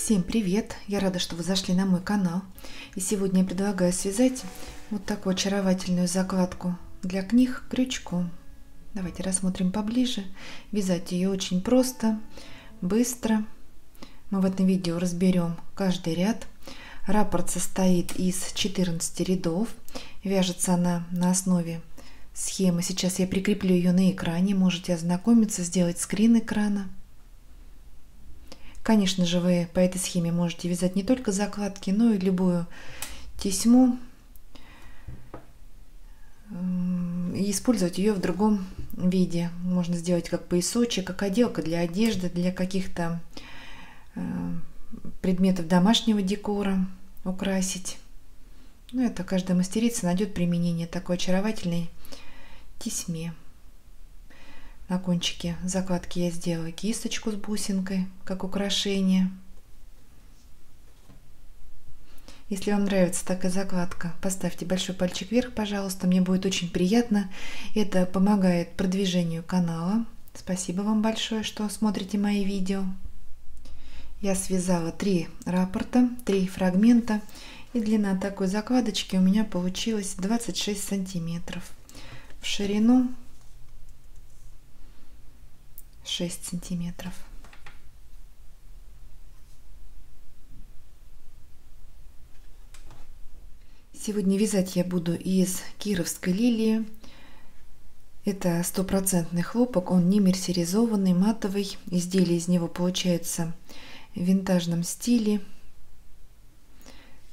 Всем привет! Я рада, что вы зашли на мой канал. И сегодня я предлагаю связать вот такую очаровательную закладку для книг крючком. Давайте рассмотрим поближе. Вязать ее очень просто, быстро. Мы в этом видео разберем каждый ряд. Раппорт состоит из 14 рядов. Вяжется она на основе схемы. Сейчас я прикреплю ее на экране. Можете ознакомиться, сделать скрин экрана. Конечно же, вы по этой схеме можете вязать не только закладки, но и любую тесьму и использовать ее в другом виде. Можно сделать как поясочек, как отделка для одежды, для каких-то предметов домашнего декора украсить. Ну, это каждая мастерица найдет применение такой очаровательной тесьме. На кончике закладки я сделала кисточку с бусинкой, как украшение. Если вам нравится такая закладка, поставьте большой пальчик вверх, пожалуйста. Мне будет очень приятно. Это помогает продвижению канала. Спасибо вам большое, что смотрите мои видео. Я связала 3 раппорта, 3 фрагмента. И длина такой закладочки у меня получилась 26 сантиметров. В ширину 6 сантиметров. Сегодня вязать я буду из кировской лилии. Это стопроцентный хлопок, он не мерсеризованный, матовый. Изделие из него получается в винтажном стиле.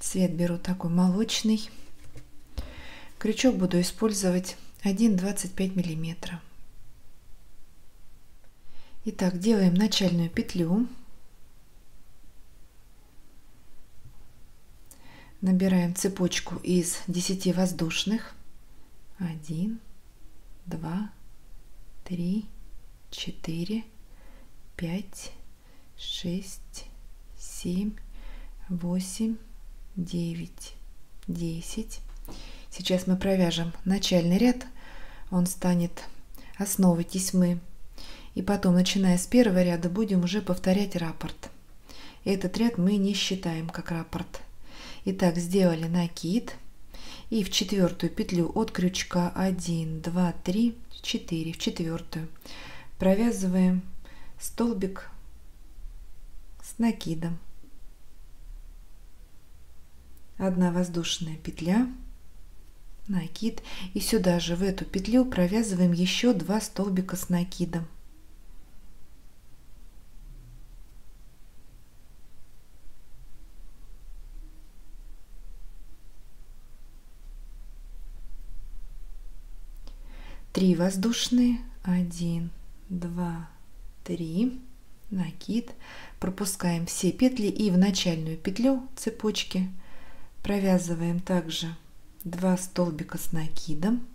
Цвет беру такой молочный. Крючок буду использовать 1,25 миллиметра. Итак, делаем начальную петлю, набираем цепочку из 10 воздушных, 1, 2, 3, 4, 5, 6, 7, 8, 9, 10. Сейчас мы провяжем начальный ряд, он станет основой тесьмы. И потом, начиная с первого ряда, будем уже повторять раппорт. Этот ряд мы не считаем как раппорт. Итак, сделали накид. И в 4-ю петлю от крючка 1, 2, 3, 4. В 4-ю провязываем столбик с накидом. 1 воздушная петля, накид. И сюда же, в эту петлю, провязываем еще 2 столбика с накидом. Три воздушные, 1, 2, 3, накид, пропускаем все петли и в начальную петлю цепочки провязываем также 2 столбика с накидом,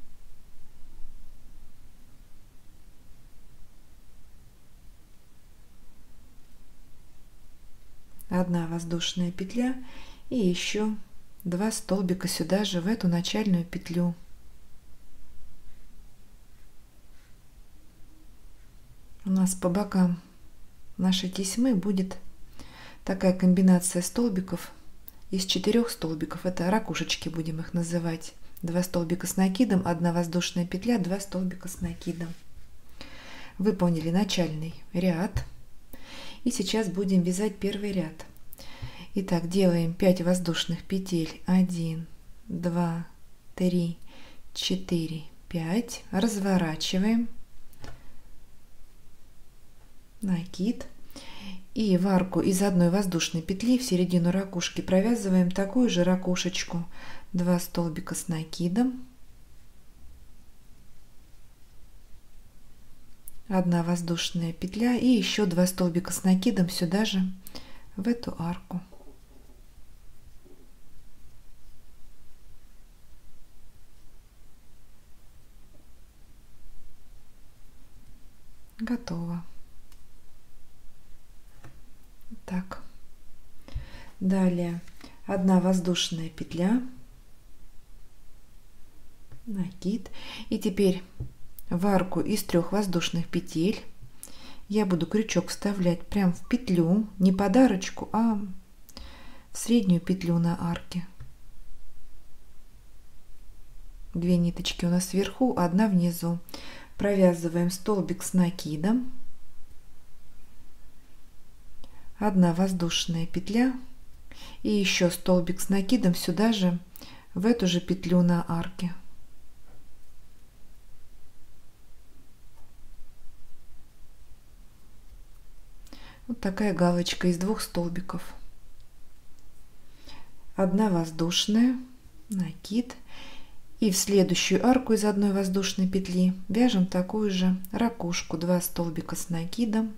одна воздушная петля и еще 2 столбика сюда же в эту начальную петлю. У нас по бокам нашей тесьмы будет такая комбинация столбиков из 4 столбиков. Это ракушечки, будем их называть. 2 столбика с накидом, 1 воздушная петля, 2 столбика с накидом. Выполнили начальный ряд. И сейчас будем вязать первый ряд. Итак, делаем 5 воздушных петель. 1, 2, 3, 4, 5. Разворачиваем. Накид, и в арку из 1 воздушной петли в середину ракушки провязываем такую же ракушечку, 2 столбика с накидом, 1 воздушная петля и еще 2 столбика с накидом сюда же в эту арку. Готово. Так, далее 1 воздушная петля, накид, и теперь в арку из 3 воздушных петель я буду крючок вставлять прям в петлю, не под арочку, а в среднюю петлю на арке. 2 ниточки у нас вверху, 1 внизу. Провязываем столбик с накидом, 1 воздушная петля и еще столбик с накидом сюда же, в эту же петлю на арке. Вот такая галочка из 2 столбиков. 1 воздушная, накид, и в следующую арку из 1 воздушной петли вяжем такую же ракушку, 2 столбика с накидом,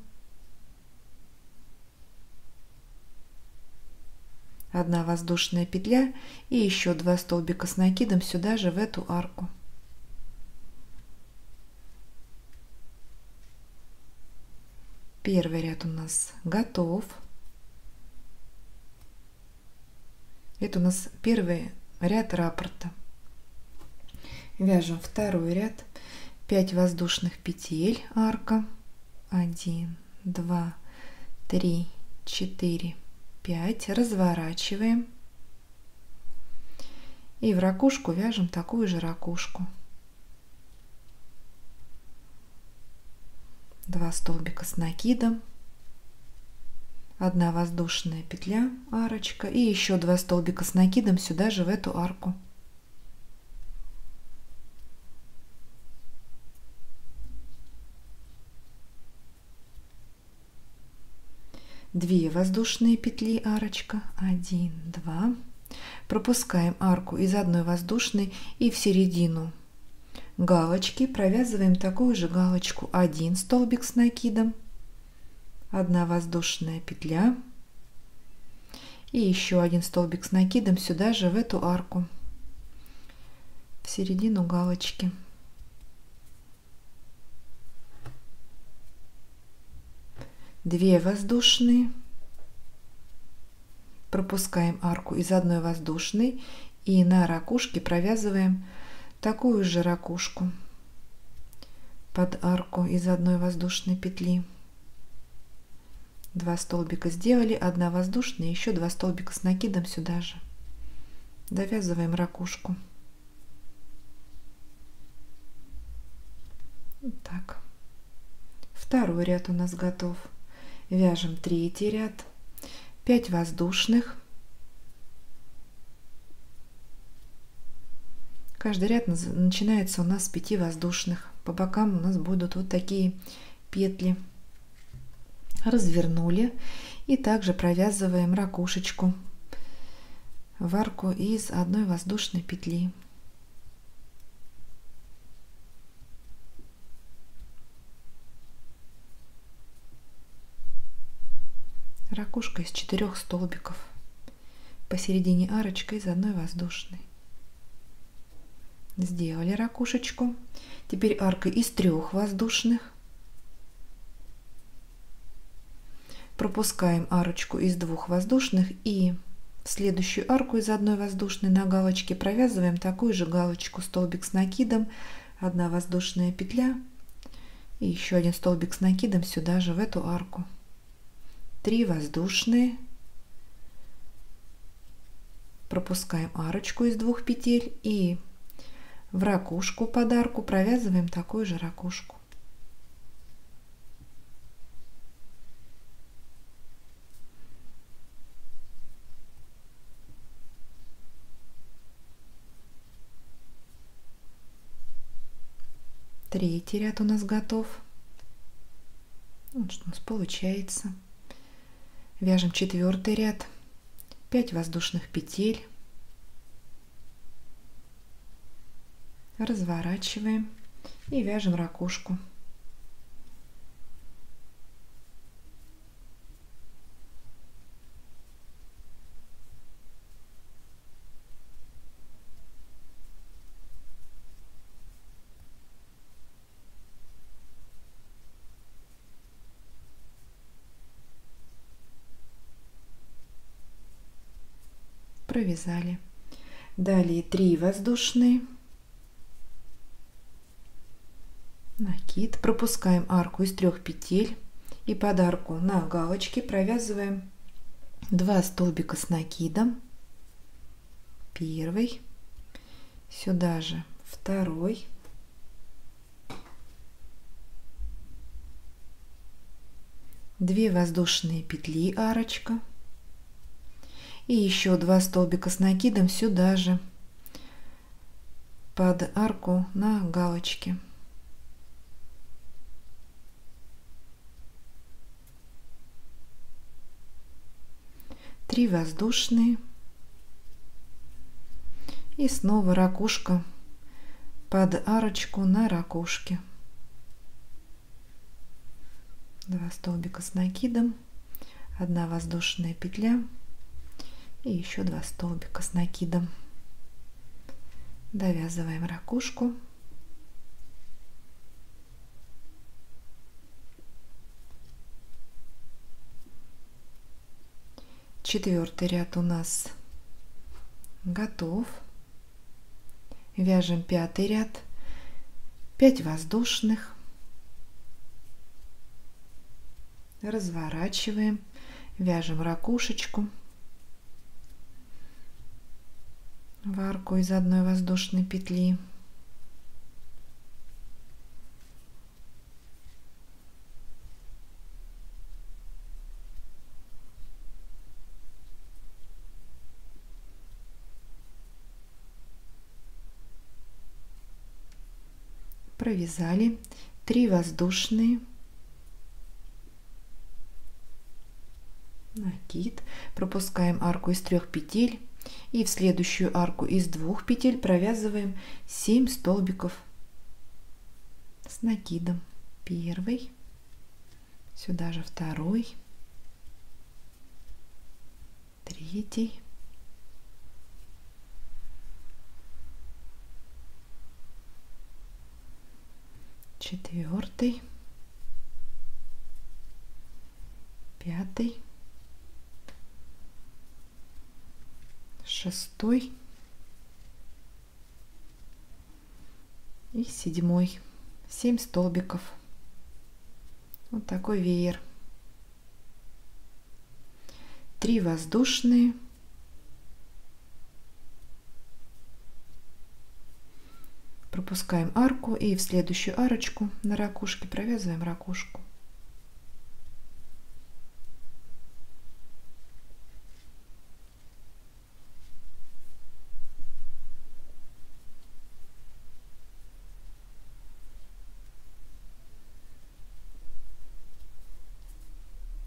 1 воздушная петля и еще 2 столбика с накидом сюда же, в эту арку. Первый ряд у нас готов. Это у нас первый ряд раппорта. Вяжем второй ряд. 5 воздушных петель, арка. 1, 2, 3, 4, 5. Разворачиваем. И в ракушку вяжем такую же ракушку. 2 столбика с накидом, 1 воздушная петля, арочка, и еще 2 столбика с накидом сюда же, в эту арку. Две воздушные петли, арочка, 1, 2. Пропускаем арку из 1 воздушной и в середину галочки провязываем такую же галочку, 1 столбик с накидом, 1 воздушная петля и еще 1 столбик с накидом сюда же, в эту арку, в середину галочки. Две воздушные, пропускаем арку из 1 воздушной и на ракушке провязываем такую же ракушку под арку из 1 воздушной петли. 2 столбика сделали, 1 воздушная, еще 2 столбика с накидом сюда же. Довязываем ракушку. Вот так. Второй ряд у нас готов. Вяжем третий ряд. 5 воздушных. Каждый ряд начинается у нас с 5 воздушных. По бокам у нас будут вот такие петли. Развернули и также провязываем ракушечку в арку из 1 воздушной петли. Ракушка из 4 столбиков. Посередине арочка из 1 воздушной. Сделали ракушечку. Теперь арка из 3 воздушных. Пропускаем арочку из 2 воздушных и в следующую арку из 1 воздушной на галочке провязываем такую же галочку, столбик с накидом, 1 воздушная петля и еще 1 столбик с накидом сюда же, в эту арку. 3 воздушные. Пропускаем арочку из 2 петель и в ракушку под арку провязываем такую же ракушку. Третий ряд у нас готов. Вот что у нас получается. Вяжем 4-й ряд. 5 воздушных петель. Разворачиваем и вяжем ракушку. Провязали. Далее 3 воздушные, накид, пропускаем арку из 3 петель, И под арку на галочке провязываем 2 столбика с накидом. Первый, сюда же второй, две воздушные петли, арочка, и еще 2 столбика с накидом сюда же под арку на галочке. Три воздушные и снова ракушка под арочку на ракушке. 2 столбика с накидом, 1 воздушная петля и еще 2 столбика с накидом. Довязываем ракушку. Четвертый ряд у нас готов. Вяжем 5-й ряд, 5 воздушных, разворачиваем, вяжем ракушечку в арку из 1 воздушной петли. Провязали 3 воздушные, накид, пропускаем арку из 3 петель и в следующую арку из 2 петель провязываем 7 столбиков с накидом. Первый, сюда же второй, третий, четвертый, пятый, шестой и 7. 7 столбиков. Вот такой веер. 3 воздушные, пропускаем арку и в следующую арочку на ракушке провязываем ракушку.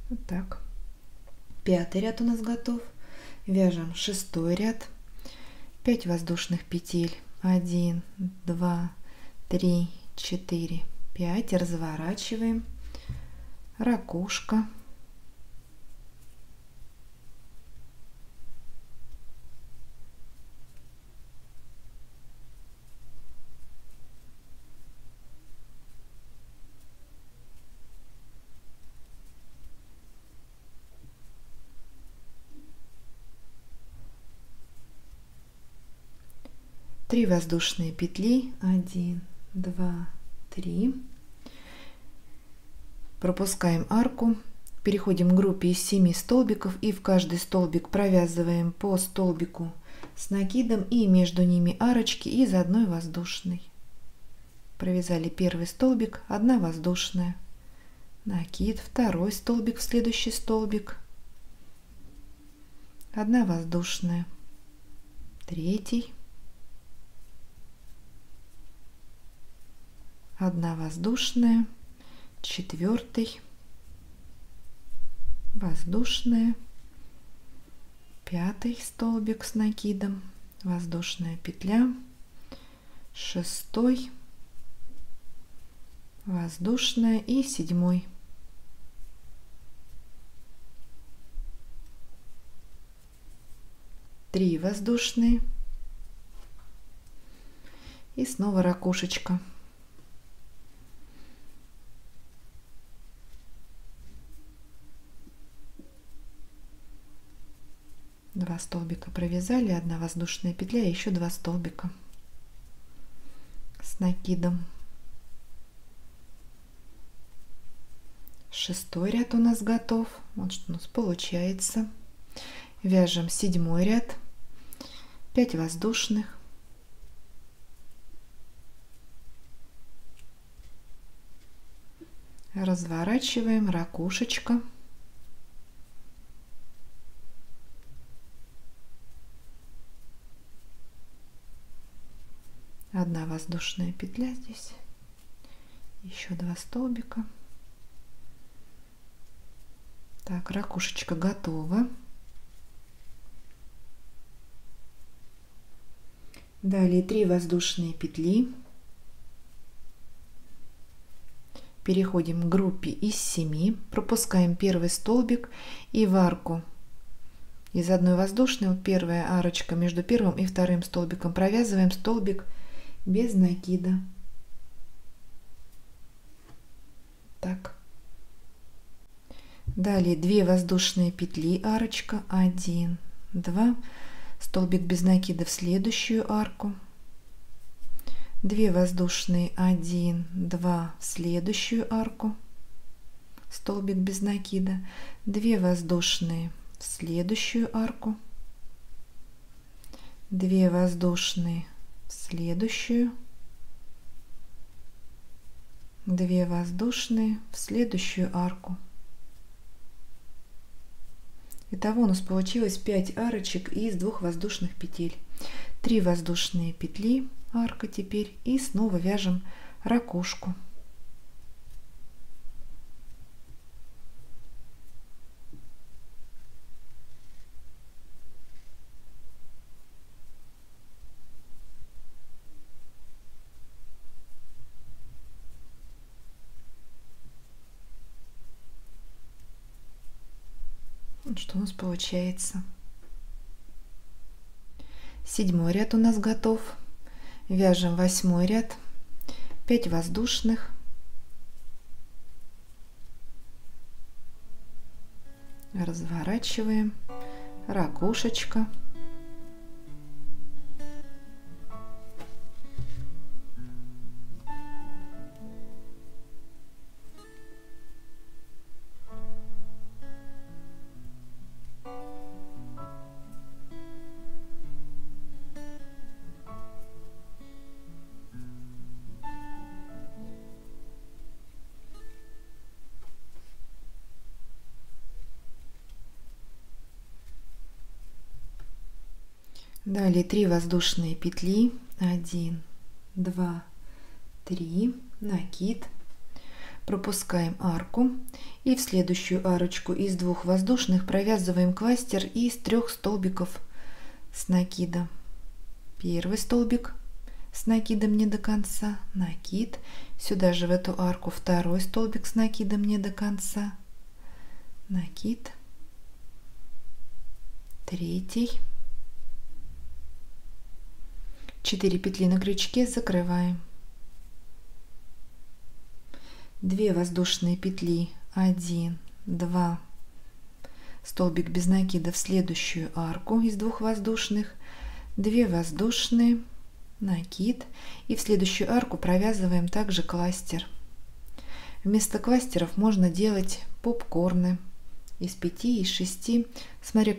Вот так. 5-й ряд у нас готов. Вяжем 6-й ряд, 5 воздушных петель, 1, 2, 3, 4, 5, разворачиваем, ракушка, три воздушные петли, 1, 2, 3, пропускаем арку, переходим к группе из 7 столбиков и в каждый столбик провязываем по столбику с накидом и между ними арочки из 1 воздушной. Провязали первый столбик, 1 воздушная, накид, второй столбик в следующий столбик, 1 воздушная, третий, 1 воздушная, четвертый, воздушная, 5 столбик с накидом, воздушная петля, 6, воздушная и 7. Три воздушные и снова ракушечка. Два столбика провязали, 1 воздушная петля и еще 2 столбика с накидом. 6 ряд у нас готов. Вот что у нас получается. Вяжем 7 ряд, 5 воздушных, разворачиваем, ракушечка, одна воздушная петля здесь, еще 2 столбика. Так, ракушечка готова. Далее 3 воздушные петли. Переходим к группе из 7, пропускаем первый столбик и в арку из одной воздушной, вот первая арочка между первым и вторым столбиком, провязываем столбик без накида. Так. Далее 2 воздушные петли, арочка, 1, 2, столбик без накида в следующую арку, 2 воздушные, 1, 2 в следующую арку, столбик без накида, 2 воздушные в следующую арку, 2 воздушные в следующую, 2 воздушные в следующую арку. Итого у нас получилось 5 арочек из 2 воздушных петель. 3 воздушные петли, арка теперь, и снова вяжем ракушку. Вот что у нас получается. 7 ряд у нас готов. Вяжем 8 ряд, 5 воздушных, разворачиваем, ракушечка, далее 3 воздушные петли, 1, 2, 3, накид, пропускаем арку и в следующую арочку из 2 воздушных провязываем кластер из 3 столбиков с накида. Первый столбик с накидом не до конца, накид, сюда же в эту арку второй столбик с накидом не до конца, накид, третий, 4 петли на крючке, закрываем, 2 воздушные петли, 1, 2, столбик без накида в следующую арку из 2 воздушных, 2 воздушные, накид, и в следующую арку провязываем также кластер. Вместо кластеров можно делать попкорны из 5, из 6, смотря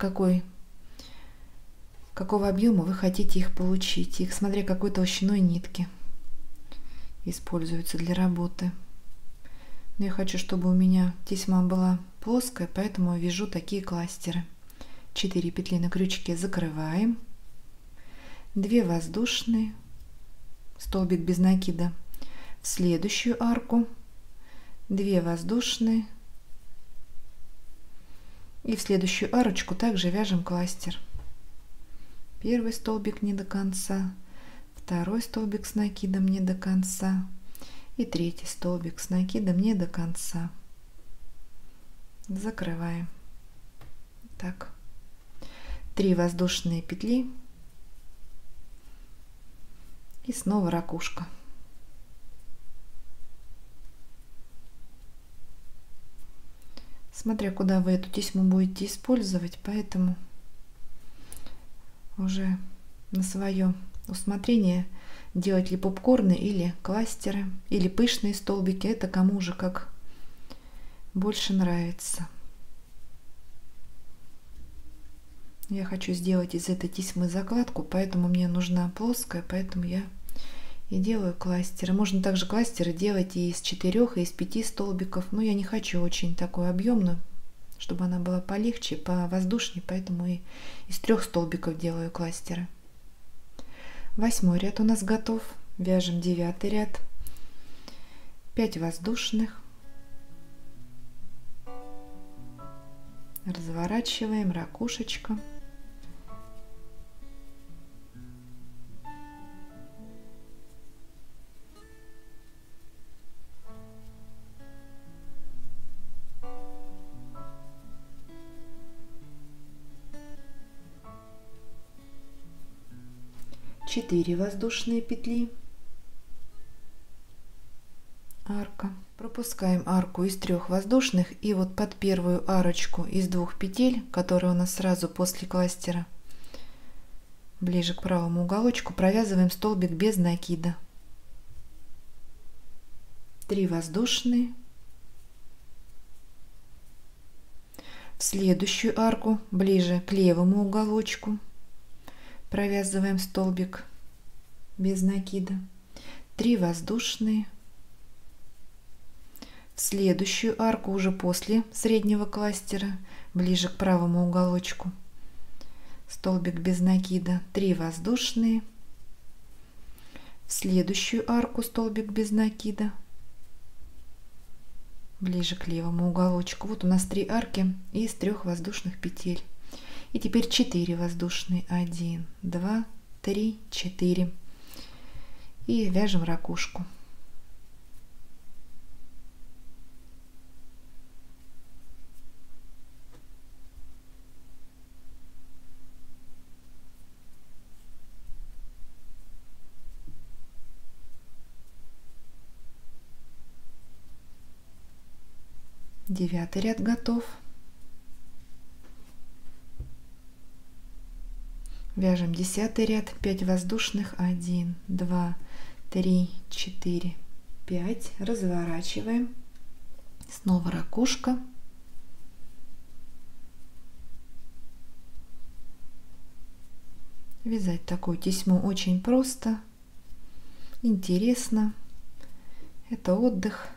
какого объема вы хотите их получить, их смотря какой толщиной нитки используются для работы. Но я хочу, чтобы у меня тесьма была плоская, поэтому вяжу такие кластеры. 4 петли на крючке, закрываем, 2 воздушные, столбик без накида в следующую арку, 2 воздушные, и в следующую арочку также вяжем кластер. Первый столбик не до конца, второй столбик с накидом не до конца и третий столбик с накидом не до конца. Закрываем. Так, 3 воздушные петли и снова ракушка. Смотря куда вы эту тесьму будете использовать, поэтому уже на свое усмотрение делать ли попкорны или кластеры, или пышные столбики, это кому же как больше нравится. Я хочу сделать из этой тесьмы закладку, поэтому мне нужна плоская, поэтому я и делаю кластеры. Можно также кластеры делать и из 4, и из 5 столбиков, но я не хочу очень такую объемную, чтобы она была полегче, повоздушнее, поэтому и из 3 столбиков делаю кластеры. 8 ряд у нас готов. Вяжем 9 ряд. 5 воздушных. Разворачиваем, ракушечка. Четыре воздушные петли, арка. Пропускаем арку из 3 воздушных и вот под первую арочку из 2 петель, которая у нас сразу после кластера, ближе к правому уголочку, провязываем столбик без накида. 3 воздушные. В следующую арку, ближе к левому уголочку, провязываем столбик без накида. 3 воздушные. В следующую арку уже после среднего кластера, ближе к правому уголочку, столбик без накида. 3 воздушные. В следующую арку столбик без накида, ближе к левому уголочку. Вот у нас 3 арки из 3 воздушных петель. И теперь 4 воздушные. 1, 2, 3, 4. И вяжем ракушку. Девятый ряд готов. Вяжем 10 ряд. 5 воздушных. 1, 2, 3, 4, 5. Разворачиваем. Снова ракушка. Вязать такую тесьму очень просто, интересно. Это отдых.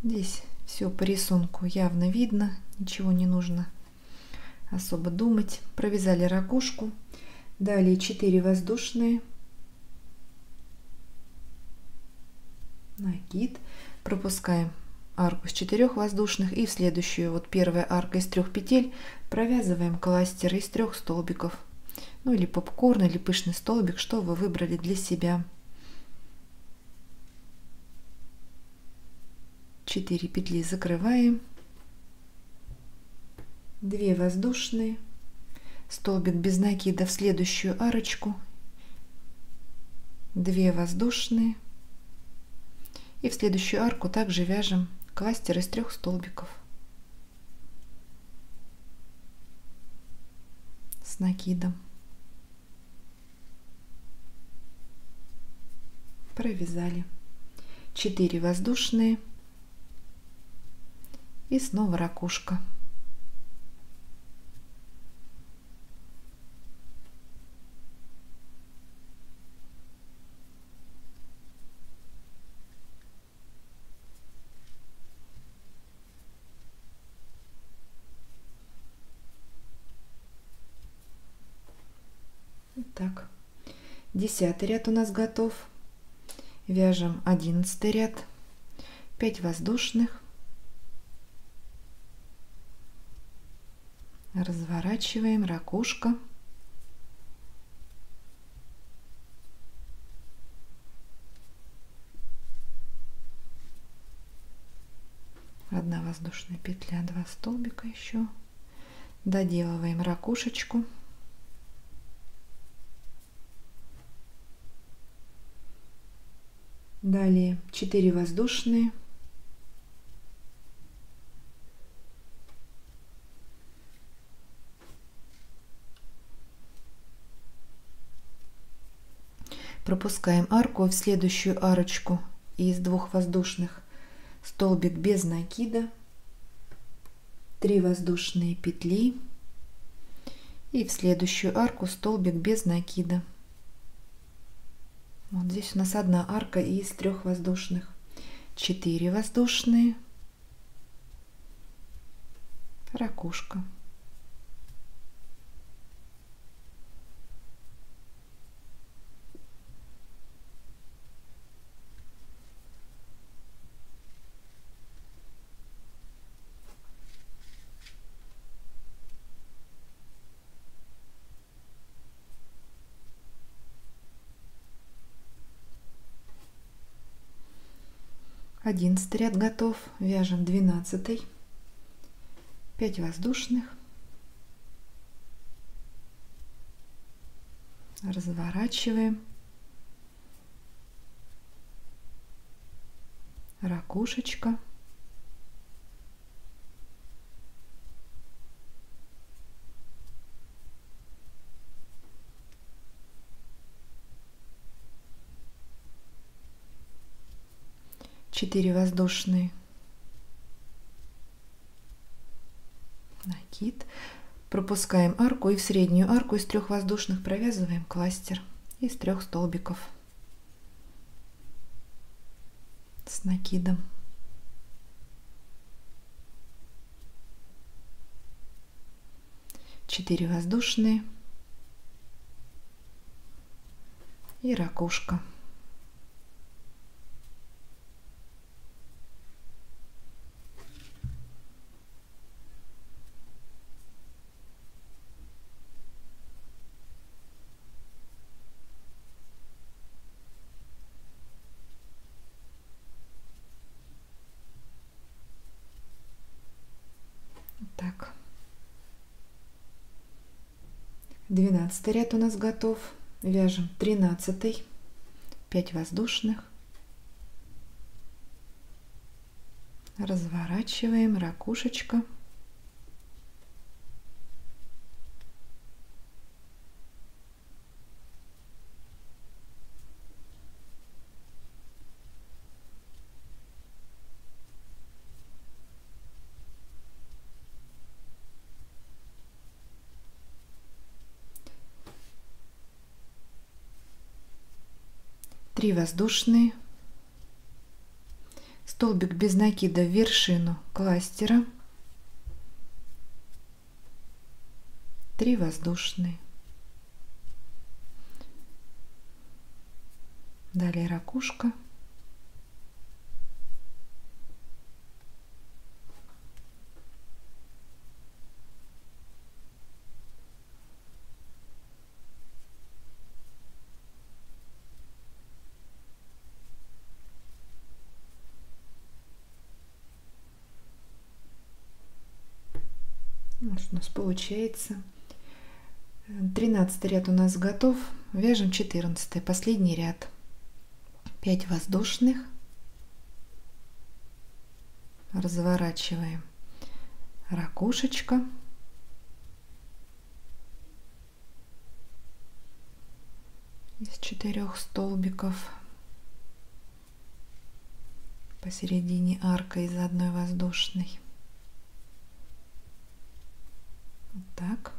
Здесь все по рисунку явно видно, ничего не нужно особо думать. Провязали ракушку. Далее 4 воздушные. Накид. Пропускаем арку с 4 воздушных и в следующую, вот первая арка из 3 петель, провязываем кластер из 3 столбиков. Ну или попкорн, или пышный столбик, что вы выбрали для себя. 4 петли закрываем. 2 воздушные. Столбик без накида в следующую арочку. 2 воздушные. И в следующую арку также вяжем кластер из 3 столбиков с накидом. Провязали. 4 воздушные. И снова ракушка. Так, 10 ряд у нас готов. Вяжем 11 ряд. 5 воздушных. Разворачиваем, ракушка. Одна воздушная петля, 2 столбика еще. Доделываем ракушечку. Далее 4 воздушные. Пропускаем арку в следующую арочку из 2 воздушных столбик без накида, 3 воздушные петли и в следующую арку столбик без накида. Вот здесь у нас одна арка из 3 воздушных, 4 воздушные, ракушка. Одиннадцатый ряд готов. Вяжем 12, 5 воздушных, разворачиваем, ракушечка, четыре воздушные, накид, пропускаем арку и в среднюю арку из 3 воздушных провязываем кластер из 3 столбиков с накидом. Четыре воздушные и ракушка. Так, 12 ряд у нас готов. Вяжем 13, 5 воздушных, разворачиваем, ракушечка, три воздушные, столбик без накида в вершину кластера, 3 воздушные, далее ракушка, вот у нас получается. 13 ряд у нас готов. Вяжем 14, последний ряд, 5 воздушных, разворачиваем, ракушечка, из 4 столбиков, посередине арка из 1 воздушной. Вот так.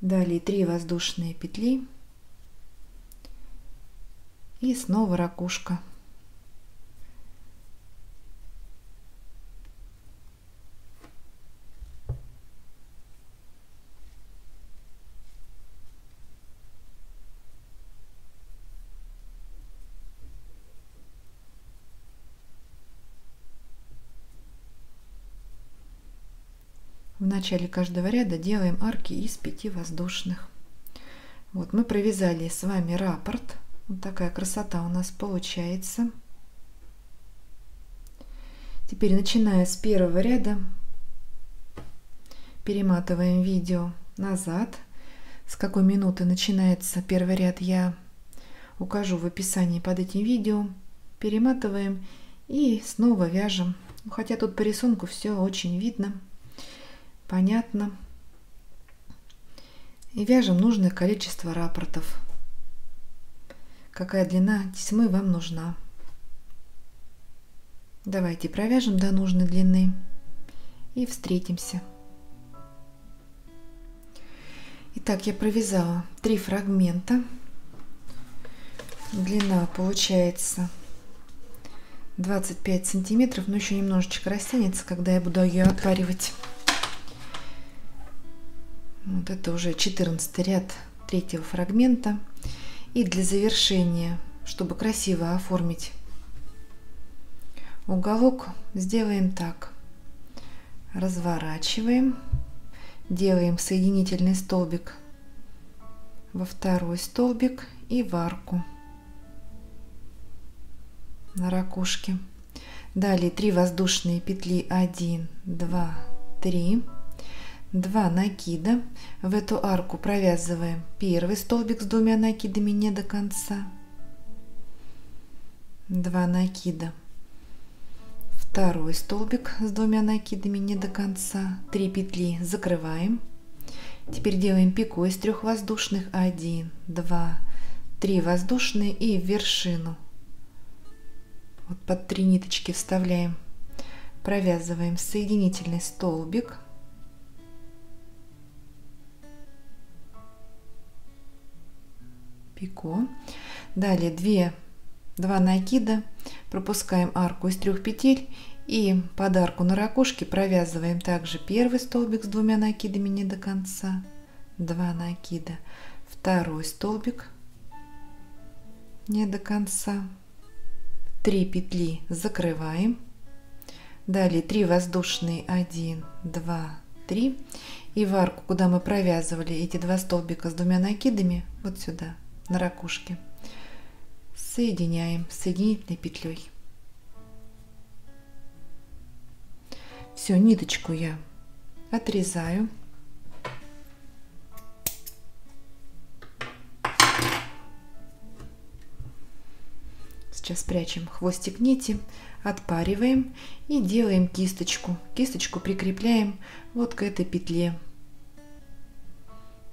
Далее 3 воздушные петли и снова ракушка. В начале каждого ряда делаем арки из 5 воздушных. Вот мы провязали с вами раппорт. Вот такая красота у нас получается. Теперь, начиная с первого ряда, перематываем видео назад. С какой минуты начинается первый ряд, я укажу в описании под этим видео. Перематываем и снова вяжем. Хотя тут по рисунку все очень видно, понятно. И вяжем нужное количество раппортов. Какая длина тесьмы вам нужна. Давайте провяжем до нужной длины и встретимся. Итак, я провязала 3 фрагмента. Длина получается 25 сантиметров, но еще немножечко растянется, когда я буду ее отпаривать. Вот это уже 14 ряд 3-го фрагмента. И для завершения, чтобы красиво оформить уголок, сделаем так. Разворачиваем, делаем соединительный столбик во второй столбик и в арку на ракушке. Далее 3 воздушные петли, 1, 2, 3, 2 накида. В эту арку провязываем первый столбик с 2 накидами не до конца, 2 накида, второй столбик с 2 накидами не до конца, 3 петли закрываем. Теперь делаем пико из 3 воздушных, 1, 2, 3 воздушные и в вершину. Вот под 3 ниточки вставляем, провязываем соединительный столбик, пико. Далее 2 накида, пропускаем арку из 3 петель и под арку на ракушке провязываем также первый столбик с 2 накидами не до конца, 2 накида, второй столбик не до конца, 3 петли закрываем. Далее 3 воздушные, 1, 2, 3, и в арку, куда мы провязывали эти 2 столбика с 2 накидами, вот сюда на ракушке, соединяем соединительной петлей. Все, ниточку я отрезаю. Сейчас прячем хвостик нити, отпариваем и делаем кисточку. Кисточку прикрепляем вот к этой петле,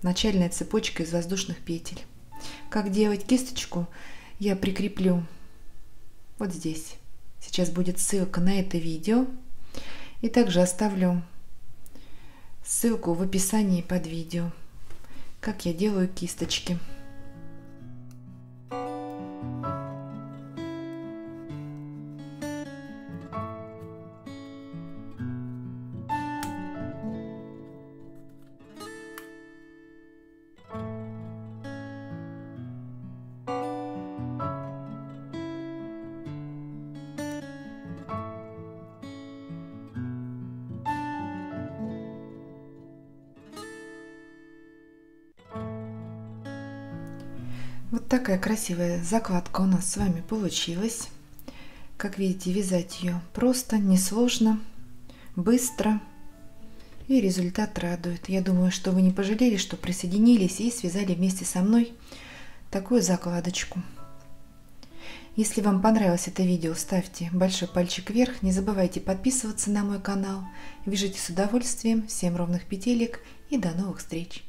начальная цепочка из воздушных петель. Как делать кисточку, я прикреплю вот здесь. Сейчас будет ссылка на это видео. И также оставлю ссылку в описании под видео, как я делаю кисточки. Вот такая красивая закладка у нас с вами получилась. Как видите, вязать ее просто, несложно, быстро. И результат радует. Я думаю, что вы не пожалели, что присоединились и связали вместе со мной такую закладочку. Если вам понравилось это видео, ставьте большой пальчик вверх. Не забывайте подписываться на мой канал. Вяжите с удовольствием. Всем ровных петелек и до новых встреч!